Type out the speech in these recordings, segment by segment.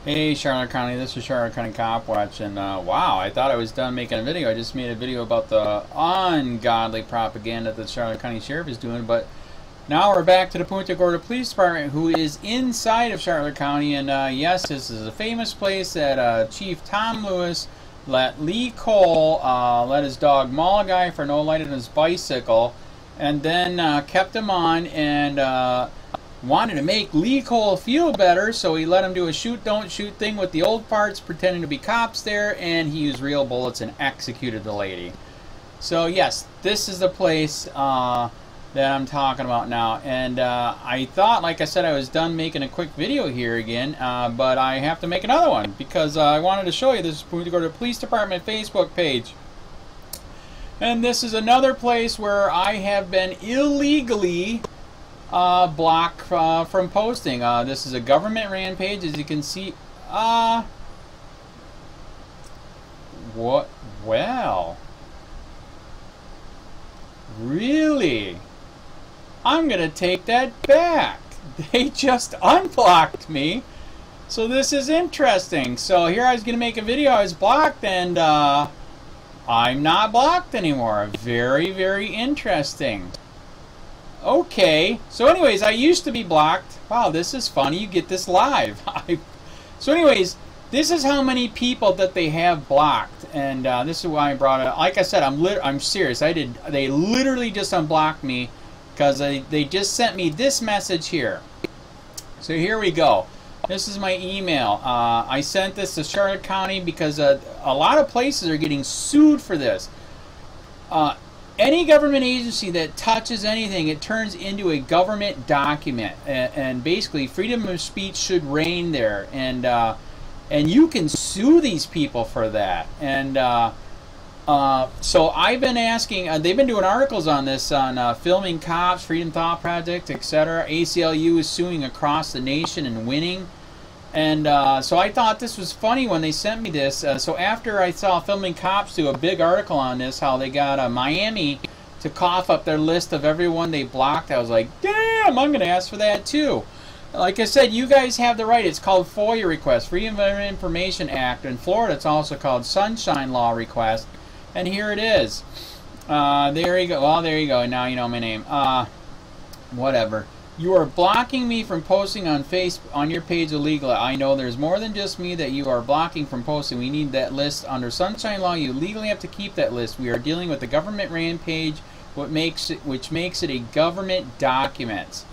Hey Charlotte County, this is Charlotte County COPWATCH, and wow, I thought I was done making a video. I just made a video about the ungodly propaganda that Charlotte County Sheriff is doing, but now we're back to the Punta Gorda Police Department, who is inside of Charlotte County, and yes, this is a famous place that Chief Tom Lewis let Lee Cole let his dog maul a guy for no light on his bicycle, and then kept him on and wanted to make Lee Cole feel better, so he let him do a shoot don't shoot thing with the old parts, pretending to be cops there, and he used real bullets and executed the lady. So yes, this is the place that I'm talking about now, and I thought, like I said, I was done making a quick video here again, but I have to make another one because I wanted to show you. This is Punta Gorda Police Department Facebook page, and this is another place where I have been illegally blocked from posting. This is a government ran page, as you can see. What? Well, really? I'm gonna take that back. They just unblocked me. So this is interesting. So here I was gonna make a video. I was blocked, and I'm not blocked anymore. Very, very interesting. Okay, so anyways, I used to be blocked. Wow, this is funny. You get this live. So anyways, this is how many people that they have blocked, and this is why I brought it up. Like I said, I'm serious. They literally just unblocked me because they just sent me this message here. So here we go. This is my email. I sent this to Charlotte County because a lot of places are getting sued for this. Any government agency that touches anything, it turns into a government document, and basically freedom of speech should reign there, and you can sue these people for that. And so I've been asking, they've been doing articles on this on filming cops, Freedom Thought Project, etc. ACLU is suing across the nation and winning. And so I thought this was funny when they sent me this. So after I saw Filming Cops do a big article on this, how they got Miami to cough up their list of everyone they blocked, I was like, damn, I'm going to ask for that too. Like I said, you guys have the right. It's called FOIA request, Freedom of Information Act. In Florida, it's also called Sunshine Law request. And here it is. There you go. Well, there you go. Now you know my name. Whatever. You are blocking me from posting on your page illegally. I know there's more than just me that you are blocking from posting. We need that list under Sunshine Law. You legally have to keep that list. We are dealing with the government ran page, which makes it a government document.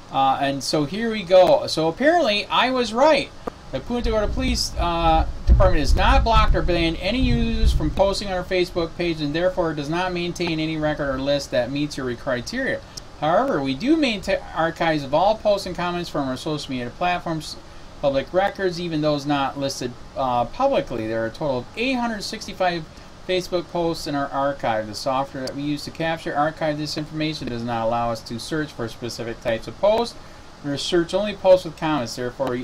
And so here we go. So apparently I was right. The Punta Gorda Police Department is not blocked or banned any users from posting on our Facebook page, and therefore does not maintain any record or list that meets your criteria. However, we do maintain archives of all posts and comments from our social media platforms, public records, even those not listed publicly. There are a total of 865 Facebook posts in our archive. The software that we use to capture archive this information does not allow us to search for specific types of posts. We search only posts with comments. Therefore,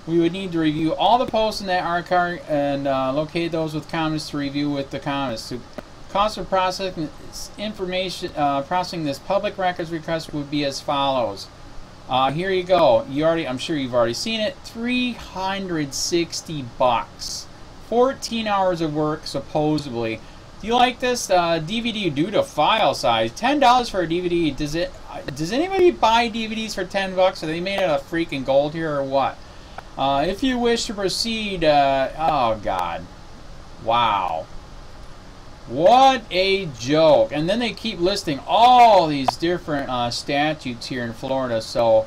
we would need to review all the posts in that archive and locate those with comments to review with the comments. Cost of processing information, processing this public records request would be as follows. Here you go. I'm sure you've already seen it. $360. 14 hours of work, supposedly. Do you like this? DVD due to file size. $10 for a DVD. Does anybody buy DVDs for $10? Are they made out of freaking gold here or what? If you wish to proceed, oh God, wow. What a joke. And then they keep listing all these different statutes here in Florida. So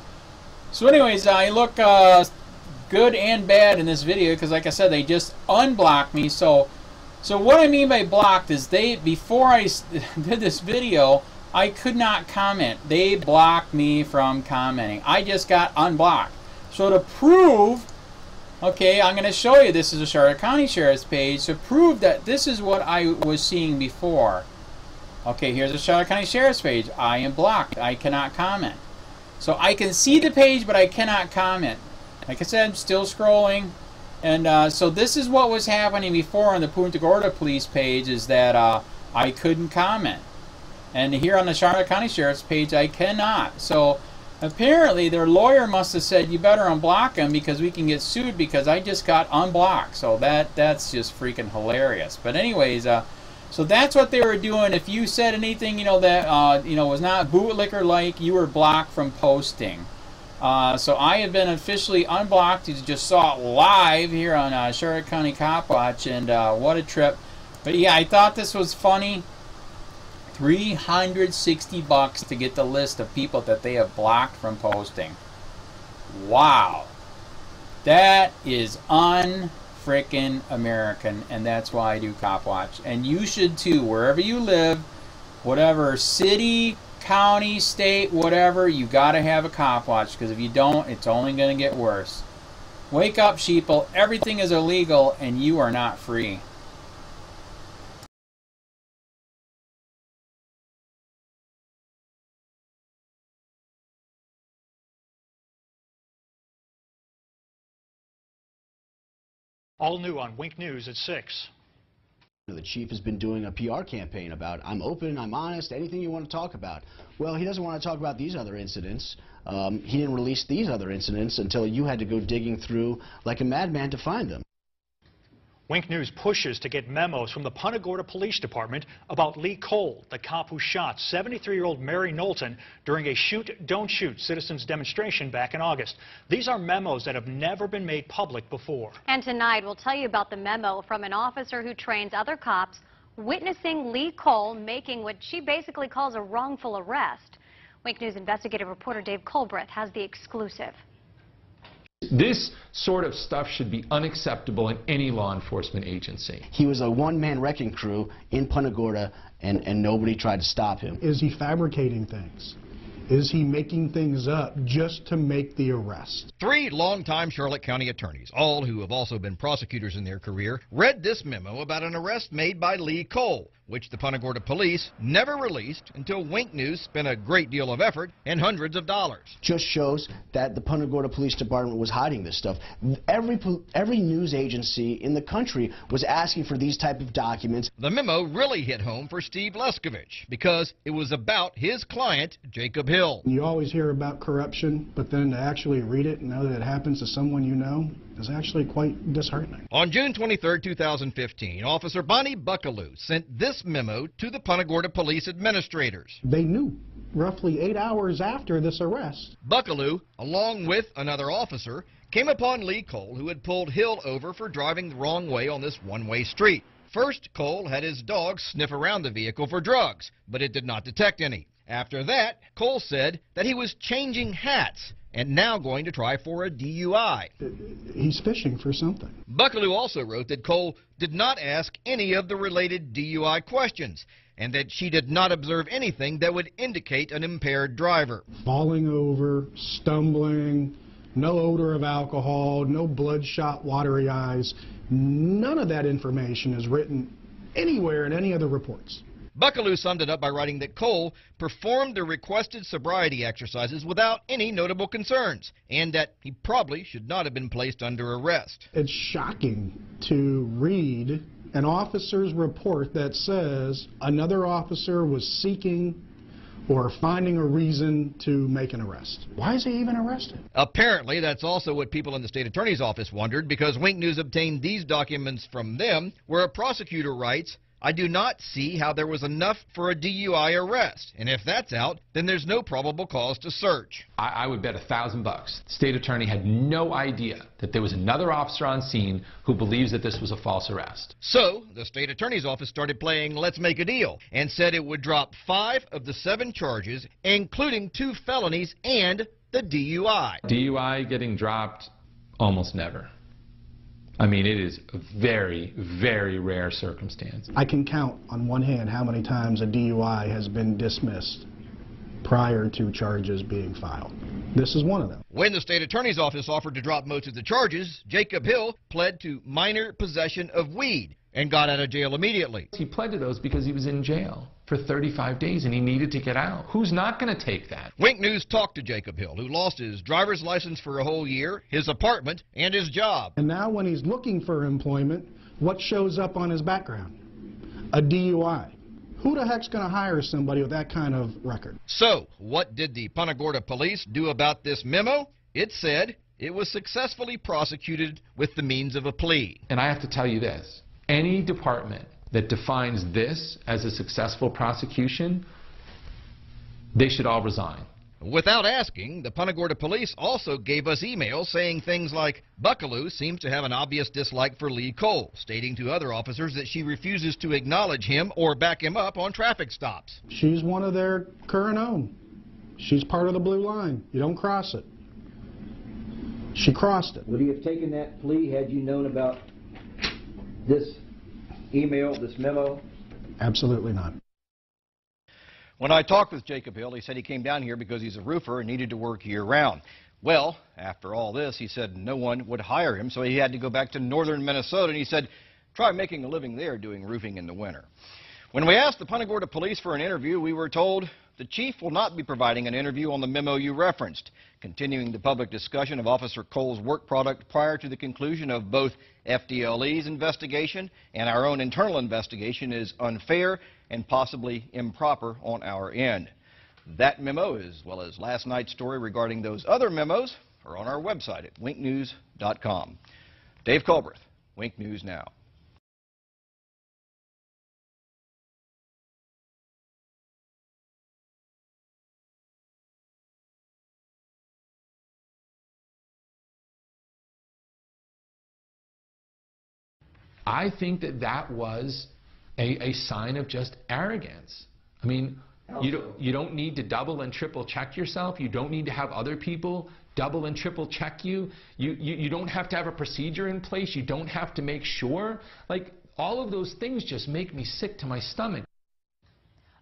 anyways, I look good and bad in this video because, like I said, they just unblocked me. So what I mean by blocked is before I did this video, I could not comment. They blocked me from commenting. I just got unblocked. So to prove, okay, I'm going to show you, this is a Charlotte County Sheriff's page, to prove that this is what I was seeing before. Okay, here's the Charlotte County Sheriff's page. I am blocked. I cannot comment. So I can see the page, but I cannot comment. Like I said, I'm still scrolling. And so this is what was happening before on the Punta Gorda Police page, is that I couldn't comment. And here on the Charlotte County Sheriff's page, I cannot. So Apparently, their lawyer must have said, you better unblock him because we can get sued because I just got unblocked. So that's just freaking hilarious. But anyways, so that's what they were doing. If you said anything, that, was not bootlicker-like, you were blocked from posting. So I have been officially unblocked. You just saw it live here on Charlotte County COPWATCH, and what a trip. But yeah, I thought this was funny. $360 to get the list of people that they have blocked from posting. Wow. That is un-frickin' American, and that's why I do COPWATCH. And you should too, wherever you live, whatever city, county, state, whatever, you gotta have a COPWATCH, because if you don't, it's only gonna get worse. Wake up, sheeple. Everything is illegal, and you are not free. All new on Wink News at 6. The chief has been doing a PR campaign about, I'm open, I'm honest, anything you want to talk about. Well, he doesn't want to talk about these other incidents. He didn't release these other incidents until you had to go digging through like a madman to find them. Wink News pushes to get memos from the Punta Gorda Police Department about Lee Cole, the cop who shot 73-year-old Mary Knowlton during a shoot, don't shoot citizens demonstration back in August. These are memos that have never been made public before. And tonight we'll tell you about the memo from an officer who trains other cops witnessing Lee Cole making what she basically calls a wrongful arrest. Wink News investigative reporter Dave Colbreth has the exclusive. This sort of stuff should be unacceptable in any law enforcement agency. He was a one-man wrecking crew in Punta Gorda, and nobody tried to stop him. Is he fabricating things? Is he making things up just to make the arrest? 3 longtime Charlotte County attorneys, all who have also been prosecutors in their career, read this memo about an arrest made by Lee Cole, which the Punta Gorda police never released until Wink News spent a great deal of effort and hundreds of dollars. Just shows that the Punta Gorda Police Department was hiding this stuff. Every news agency in the country was asking for these type of documents. The memo really hit home for Steve Leskovich because it was about his client, Jacob Hill. You always hear about corruption, but then to actually read it and know that it happens to someone you know is actually quite disheartening. On June 23, 2015, Officer Bonnie Buckaloo sent this memo to the Punta Gorda police administrators. They knew roughly 8 hours after this arrest. Buckaloo, along with another officer, came upon Lee Cole, who had pulled Hill over for driving the wrong way on this one-way street. First, Cole had his dog sniff around the vehicle for drugs, but it did not detect any. After that, Cole said that he was changing hats and now going to try for a DUI. He's fishing for something. Buckaloo also wrote that Cole did not ask any of the related DUI questions and that she did not observe anything that would indicate an impaired driver. Falling over, stumbling, no odor of alcohol, no bloodshot, watery eyes. None of that information is written anywhere in any of the reports. Buckaloo summed it up by writing that Cole performed the requested sobriety exercises without any notable concerns, and that he probably should not have been placed under arrest. It's shocking to read an officer's report that says another officer was seeking or finding a reason to make an arrest. Why is he even arrested? Apparently, that's also what people in the state attorney's office wondered, because Wink News obtained these documents from them, where a prosecutor writes, I do not see how there was enough for a DUI arrest, and if that's out, then there's no probable cause to search. I would bet $1,000 the state attorney had no idea that there was another officer on scene who believes that this was a false arrest. So, the state attorney's office started playing Let's Make a Deal and said it would drop 5 of the 7 charges, including 2 felonies and the DUI. DUI getting dropped? Almost never. I mean, it is a very, very rare circumstance. I can count on one hand how many times a DUI has been dismissed prior to charges being filed. This is one of them. When the state attorney's office offered to drop most of the charges, Jacob Hill pled to minor possession of weed and got out of jail immediately. He pled to those because he was in jail for 35 days and he needed to get out. Who's not going to take that? Wink News talked to Jacob Hill, who lost his driver's license for a whole year, his apartment, and his job. And now when he's looking for employment, what shows up on his background? A DUI. Who the heck's going to hire somebody with that kind of record? So, what did the Punta Gorda police do about this memo? It said it was successfully prosecuted with the means of a plea. And I have to tell you this, any department that defines this as a successful prosecution, they should all resign. Without asking, the Punta Gorda police also gave us emails saying things like, Buckaloo seems to have an obvious dislike for Lee Cole, stating to other officers that she refuses to acknowledge him or back him up on traffic stops. She's one of their current own. She's part of the blue line. You don't cross it. She crossed it. Would he have taken that plea had you known about this email, this memo? Absolutely not. When I talked with Jacob Hill, he said he came down here because he's a roofer and needed to work year-round. Well, after all this, he said no one would hire him, so he had to go back to northern Minnesota, and he said, try making a living there doing roofing in the winter. When we asked the Punta Gorda police for an interview, we were told the chief will not be providing an interview on the memo you referenced, continuing the public discussion of Officer Cole's work product prior to the conclusion of both FDLE's investigation and our own internal investigation is unfair and possibly improper on our end. That memo, as well as last night's story regarding those other memos, are on our website at winknews.com. Dave Culbreth, Wink News Now. I think that that was a sign of just arrogance. I mean, you don't need to double and triple check yourself. You don't need to have other people double and triple check you. You don't have to have a procedure in place. You don't have to make sure. Like, all of those things just make me sick to my stomach.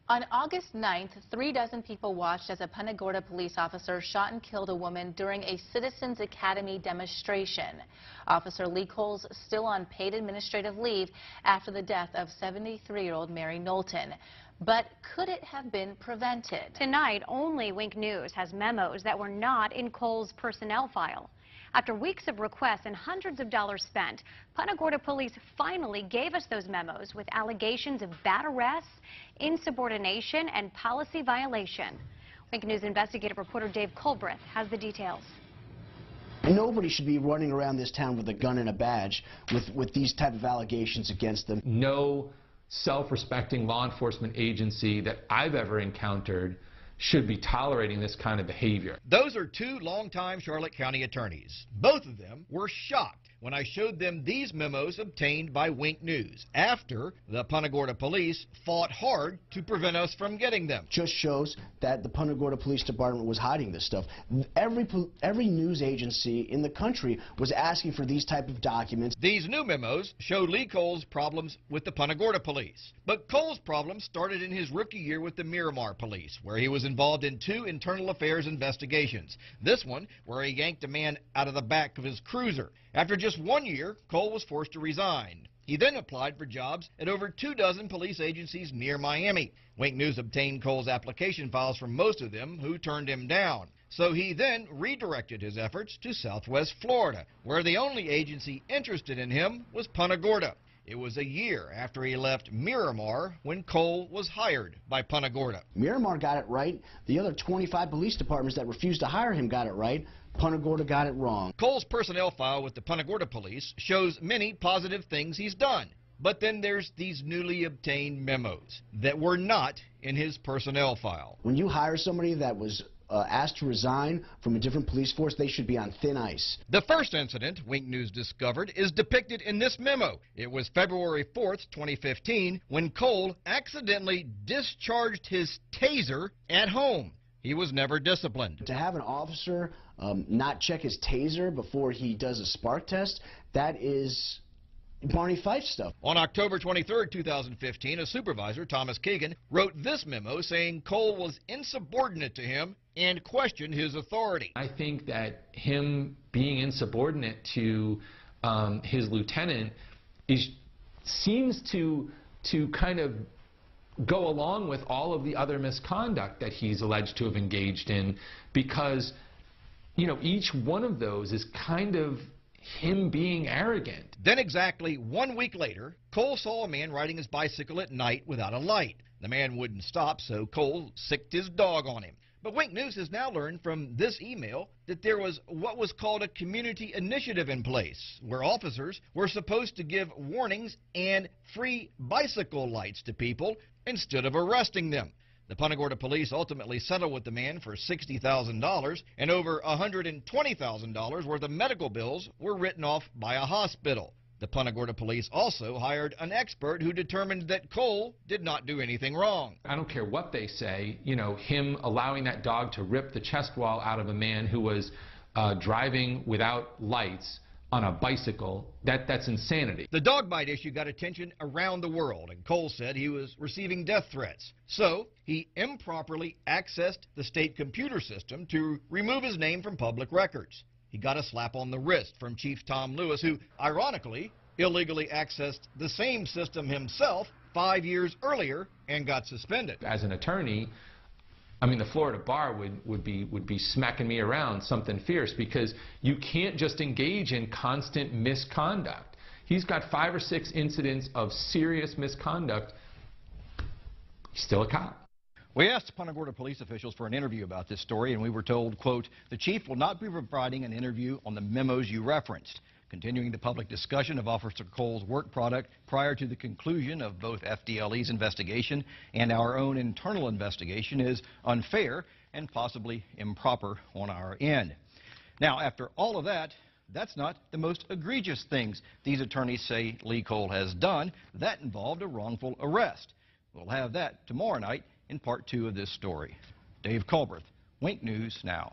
On August 9th, 36 people watched as a Punta Gorda police officer shot and killed a woman during a Citizens Academy demonstration. Officer Lee Cole's still on paid administrative leave after the death of 73-year-old Mary Knowlton. But could it have been prevented? Tonight, only Wink News has memos that were not in Cole's personnel file. After weeks of requests and hundreds of dollars spent, Punta Gorda police finally gave us those memos with allegations of bad arrests, insubordination, and policy violation. Wink News investigative reporter Dave Culbreth has the details. Nobody should be running around this town with a gun and a badge with these type of allegations against them. No self-respecting law enforcement agency that I've ever encountered should be tolerating this kind of behavior. Those are two longtime Charlotte County attorneys. Both of them were shocked when I showed them these memos obtained by Wink News after the Punta Gorda police fought hard to prevent us from getting them. Just shows that the Punta Gorda Police Department was hiding this stuff. Every news agency in the country was asking for these type of documents. These new memos show Lee Cole's problems with the Punta Gorda police. But Cole's problems started in his rookie year with the Miramar police, where he was involved in 2 internal affairs investigations. This one, where he yanked a man out of the back of his cruiser. After just 1 year, Cole was forced to resign. He then applied for jobs at over 24 police agencies near Miami. Wink News obtained Cole's application files from most of them, who turned him down. So he then redirected his efforts to Southwest Florida, where the only agency interested in him was Punta Gorda. It was a year after he left Miramar when Cole was hired by Punta Gorda. Miramar got it right. The other 25 police departments that refused to hire him got it right. Punta Gorda got it wrong. Cole's personnel file with the Punta Gorda police shows many positive things he's done. But then there's these newly obtained memos that were not in his personnel file. When you hire somebody that was asked to resign from a different police force, they should be on thin ice. The first incident Wink News discovered is depicted in this memo. It was February 4th, 2015, when Cole accidentally discharged his taser at home. He was never disciplined. To have an officer not check his taser before he does a spark test, that is Barney Fife stuff. On October 23, 2015, a supervisor, Thomas Keegan, wrote this memo saying Cole was insubordinate to him and questioned his authority. I think that him being insubordinate to his lieutenant seems to kind of go along with all of the other misconduct that he's alleged to have engaged in, because, you know, each one of those is kind of him being arrogant. Then exactly 1 week later, Cole saw a man riding his bicycle at night without a light. The man wouldn't stop, so Cole sicked his dog on him. But Wink News has now learned from this email that there was what was called a community initiative in place, where officers were supposed to give warnings and free bicycle lights to people instead of arresting them. The Punta Gorda police ultimately settled with the man for $60,000, and over $120,000 worth of medical bills were written off by a hospital. The Punta Gorda police also hired an expert who determined that Cole did not do anything wrong. I don't care what they say, you know, him allowing that dog to rip the chest wall out of a man who was driving without lights on a bicycle, that's insanity. The dog bite issue got attention around the world, and Cole said he was receiving death threats. So he improperly accessed the state computer system to remove his name from public records. He got a slap on the wrist from Chief Tom Lewis, who, ironically, illegally accessed the same system himself 5 years earlier and got suspended. As an attorney, I mean, the Florida bar would be smacking me around something fierce, because you can't just engage in constant misconduct. He's got 5 or 6 incidents of serious misconduct. He's still a cop. We asked Punta Gorda police officials for an interview about this story, and we were told, quote, the chief will not be providing an interview on the memos you referenced. Continuing the public discussion of Officer Cole's work product prior to the conclusion of both FDLE's investigation and our own internal investigation is unfair and possibly improper on our end. Now, after all of that, that's not the most egregious things these attorneys say Lee Cole has done. That involved a wrongful arrest. We'll have that tomorrow night in part 2 of this story. Dave Culbreth, Wink News Now.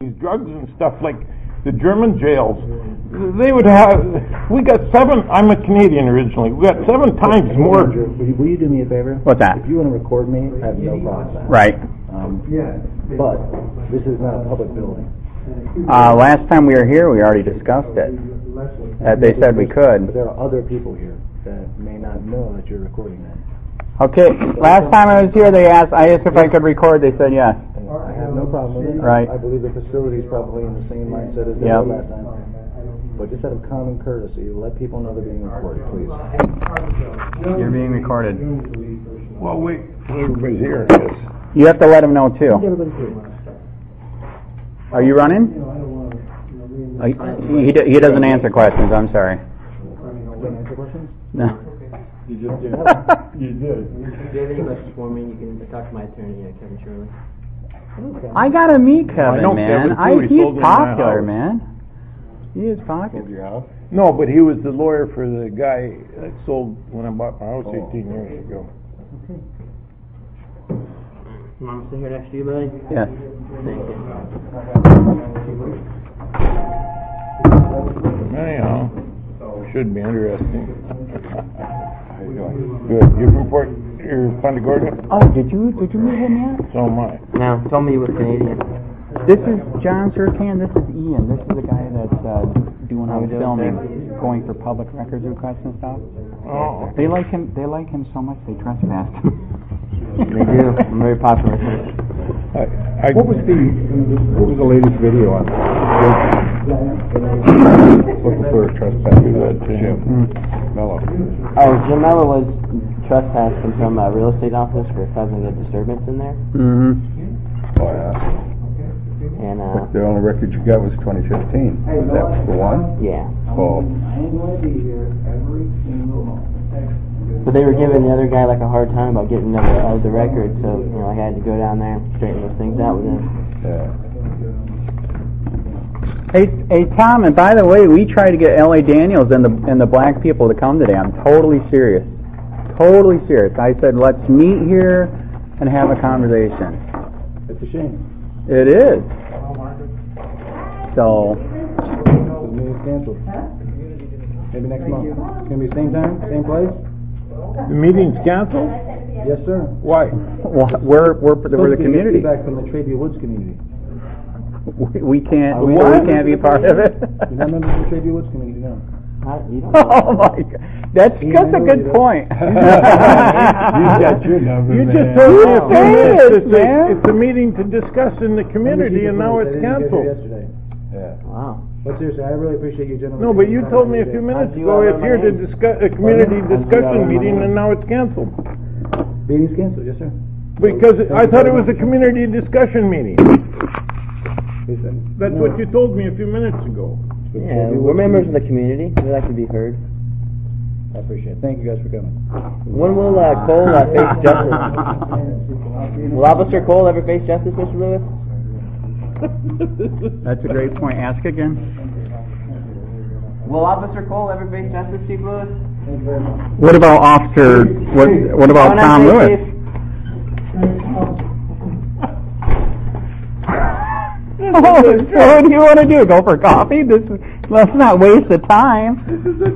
These drugs and stuff, like the German jails, they would have, we got 7, I'm a Canadian originally, we got 7 times more. Will you do me a favor? What's that? If you want to record me, I have no problem with that. Right. But this is not a public building. Last time we were here, we already discussed it. They said we could. But there are other people here that may not know that you're recording them. Okay, last time I was here, I asked if I could record. They said yes. I have no problem with it. Right. I believe the facility is probably in the same mindset as they were last time. But just out of common courtesy, let people know they're being recorded, please. You're being recorded. Well, wait, everybody's here. You have to let them know too. Are you running? He doesn't answer questions. I'm sorry. Answer questions? No. You just did. You did. If you have any questions for me, you can talk to my attorney, Kevin Shirley. I gotta meet Kevin, man. He's popular, house. man. He is popular. No, but he was the lawyer for the guy that sold when I bought my house 18 years ago. You want me to sit here next to you, buddy? Yes. Thank you. Anyhow, should be interesting. How you doing? Good. You're Punta Gorda? Oh, did you meet him yet? So am I. No, told me you were Canadian. This is John Sertan. This is Ian. This is the guy that's doing all the filming, going for public records requests and stuff. Oh. They like him. They like him so much they trespass him. They do. I'm very popular. What was the latest video on? Looking for a trespasser. Jim Mello. Oh, Jim Mello was trespassed from some real estate office for causing a disturbance in there. Mm-hmm. Oh, yeah. And the only record you got was 2015. That was the one? Yeah. Oh. But they were giving the other guy like a hard time about getting the record, so I had to go down there and straighten those things out with him. Yeah. Hey, Tom, and by the way, we tried to get L.A. Daniels and the black people to come today. I'm totally serious. Totally serious. I said, let's meet here and have a conversation. It's a shame. It is. So. The meeting's canceled. Maybe next month. It's going to be same time, same place? The meeting's canceled? Yes, sir. Why? We're the community. Feedback from the Traby Woods community. We can't be part of it. You're not members of the Traby Woods community, no. Oh my God, that's a good point. You got your number, you just told me a few minutes. It's a meeting to discuss in the community, and now it's canceled. Yeah. Wow. But seriously, I really appreciate you gentlemen. No, but you told me a few minutes ago it's here to discuss a community discussion meeting, and now it's canceled. Meeting's canceled, yes, sir. Because I thought it was a community discussion meeting. That's what you told me a few minutes ago. Yeah, we're members of the community. We like to be heard. I appreciate it. Thank you guys for coming. When will Cole face justice? Will Officer Cole ever face justice, Mr. Lewis? That's a great point. Ask again. Will Officer Cole ever face justice, Chief Lewis? What about Officer? What about Tom Lewis? What do you want to do? Go for coffee? Let's not waste the time.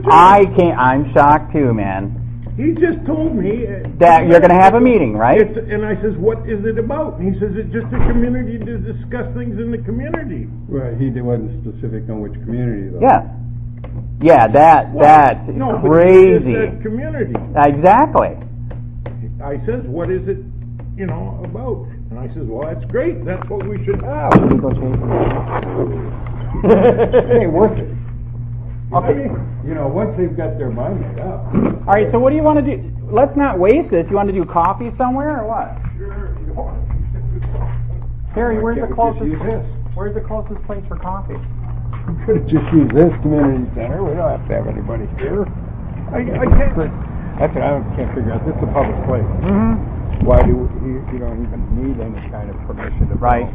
I'm shocked too, man. He just told me that you're going to have a meeting, right? And I says, what is it about? And he says, it's just a community to discuss things in the community. Right, he wasn't specific on which community, though. Yeah. Yeah, that's crazy. But that community. Exactly. I says, what is it, about? And I says, well, that's great. That's what we should have. It ain't worth it. Okay. Once they've got their mind made up. All right, so what do you want to do? Let's not waste this. You want to do coffee somewhere or what? Sure. Harry, where's the closest place for coffee? We could have just used this community center. We don't have to have anybody here. I can't. That's what I can't figure out. This is a public place. Mm-hmm. Why do you don't even need any kind of permission to Right.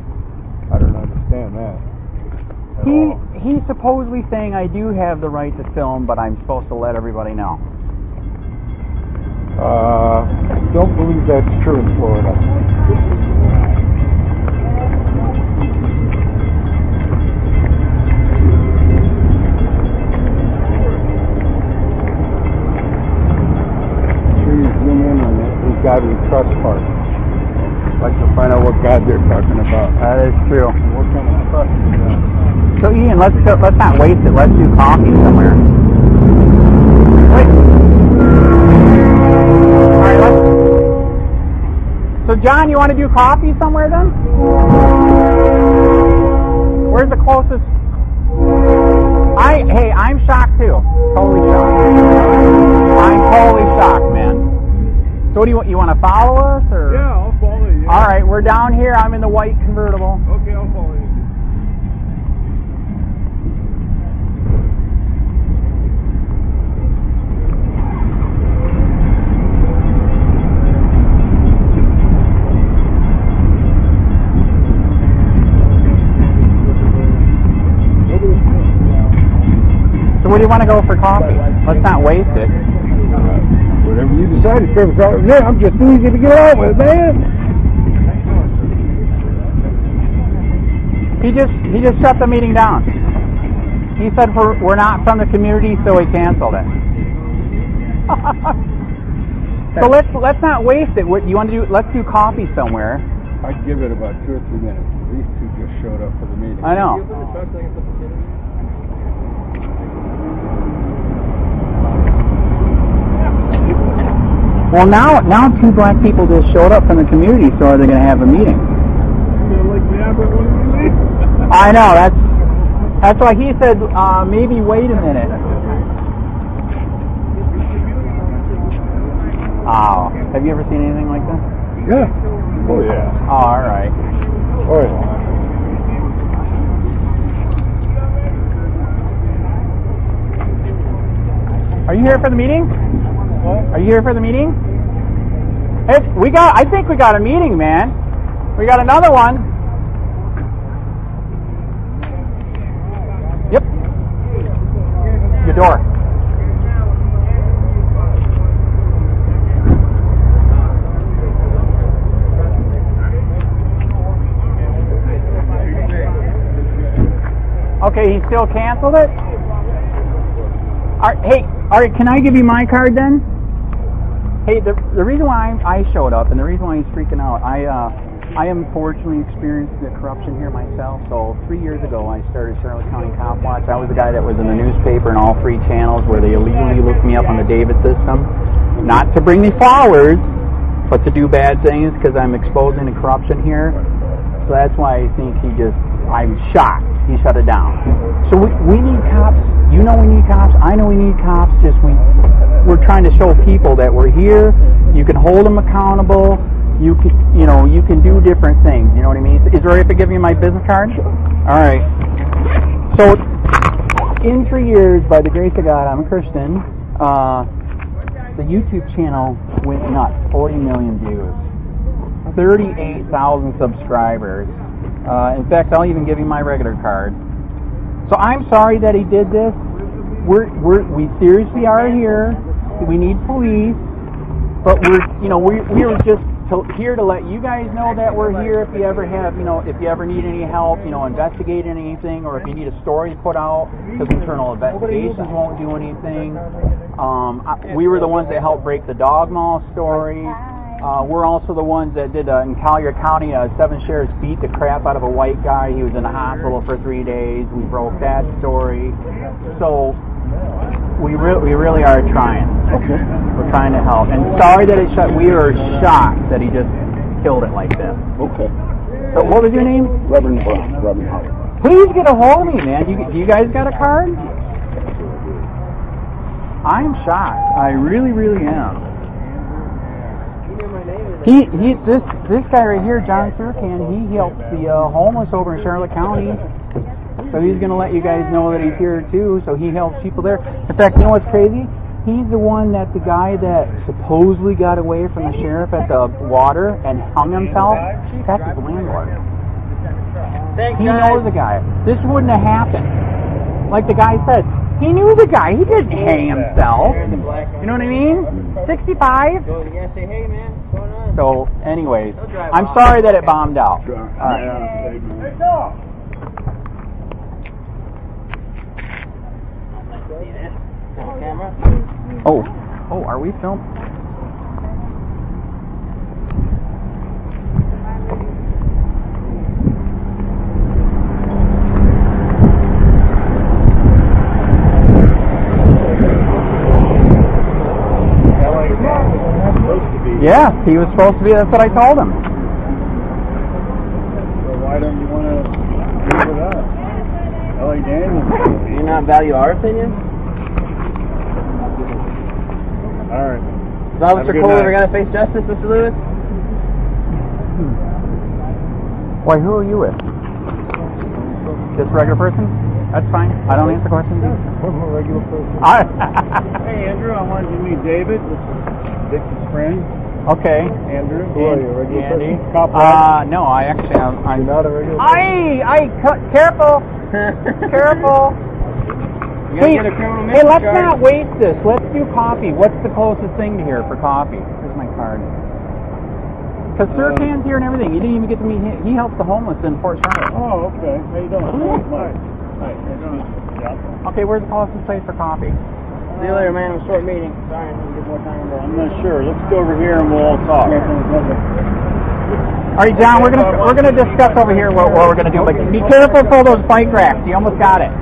I don't understand that. He's supposedly saying I do have the right to film, but I'm supposed to let everybody know. Don't believe that's true in Florida. God we trust part. I'd like to find out what God they're talking about. That is true. What kind of trust is that? So Ian, let's not waste it. Let's do coffee somewhere. Wait. All right, let's. So John, you want to do coffee somewhere then? Where's the closest? Hey, I'm shocked too. Totally shocked. I'm totally shocked, man. So what do you want to follow us or? Yeah, I'll follow you. All right, we're down here. I'm in the white convertible. Okay, I'll follow you. So where do you want to go for coffee? Let's not waste it. Whatever you decide, it's perfect. Yeah, I'm just easy to get out with, man. He just shut the meeting down. He said we're not from the community, so he canceled it. So let's not waste it. What you want to do? Let's do coffee somewhere. I'd give it about 2 or 3 minutes. These two just showed up for the meeting. I know. Well, now 2 black people just showed up from the community, so are they going to have a meeting? I know, that's why he said maybe wait a minute. Oh, have you ever seen anything like that? Yeah. Oh yeah. Oh, all right. Oh yeah. Are you here for the meeting? Are you here for the meeting? Hey, I think we got a meeting, man. We got another one. Yep. Your door. Okay, he still canceled it? Hey, all right, can I give you my card then? Hey, the reason why I showed up and the reason why he's freaking out, I unfortunately experienced the corruption here myself. So 3 years ago, I started Charlotte County COPWATCH. I was the guy that was in the newspaper and all 3 channels where they illegally looked me up on the David system. Not to bring me flowers, but to do bad things because I'm exposing the corruption here. So that's why I think I'm shocked. He shut it down. So we need cops. You know we need cops. I know we need cops. We're trying to show people that we're here. You can hold them accountable. You can do different things. You know what I mean? Is it all right if I give you my business card? All right. So in 3 years, by the grace of God, I'm a Christian. The YouTube channel went nuts. 40 million views. 38,000 subscribers. In fact, I'll even give you my regular card. So I'm sorry that he did this. We seriously are here. We need police, but we were just here to let you guys know that we're here. If you ever have, if you ever need any help, investigating anything, or if you need a story to put out, because internal investigations won't do anything. We were the ones that helped break the dog mall story. We're also the ones that did in Collier County, 7 sheriffs beat the crap out of a white guy. He was in the hospital for 3 days. We broke that story. So we really are trying. Okay. We're trying to help. And sorry that it shut. We are shocked that he just killed it like this. Okay. So what was your name? Reverend Brown. Reverend Howard. Please get a hold of me, man. You guys got a card? I'm shocked. I really, really am. This guy right here, John Surcan, he helps the homeless over in Charlotte County. So he's going to let you guys know that he's here too. So he helps people there. In fact, you know what's crazy? He's the one that the guy that supposedly got away from the sheriff at the water and hung himself. That's his landlord. He knows the guy. This wouldn't have happened. Like the guy said, he knew the guy. He didn't hang himself. You know what I mean? 65. So, anyways, I'm sorry that it bombed out. Oh, are we filming? Yes, he was supposed to be. That's what I told him. So why don't you want to leave with us? Ellie Daniels. Do you not value our opinion? All right. Is Officer Cole ever going to face justice, Mr. Lewis? Why, who are you with? Just a regular person? That's fine. I don't answer questions. I'm a regular person. Hey, Andrew, I wanted you to meet David. This is Vicky's friend. Okay. Andrew, who are you, a regular Andy. person? COPWATCH? No, I actually am. You're not a regular person? Careful! Careful! Wait, hey, let's not waste this. Let's do coffee. What's the closest thing to here for coffee? Here's my card. Because Sirkan's here and everything. You didn't even get to meet him. He helps the homeless in Fort Charlotte. Oh, okay. How you doing? Hi. Hi. How you doing? Yeah. Okay, where's the closest place for coffee? See you later, man. It was a short meeting. Sorry, I didn't get more time. I'm not sure. Let's go over here and we'll all talk. All right, John, we're gonna discuss over here what we're gonna do. But be careful for those bike racks. You almost got it.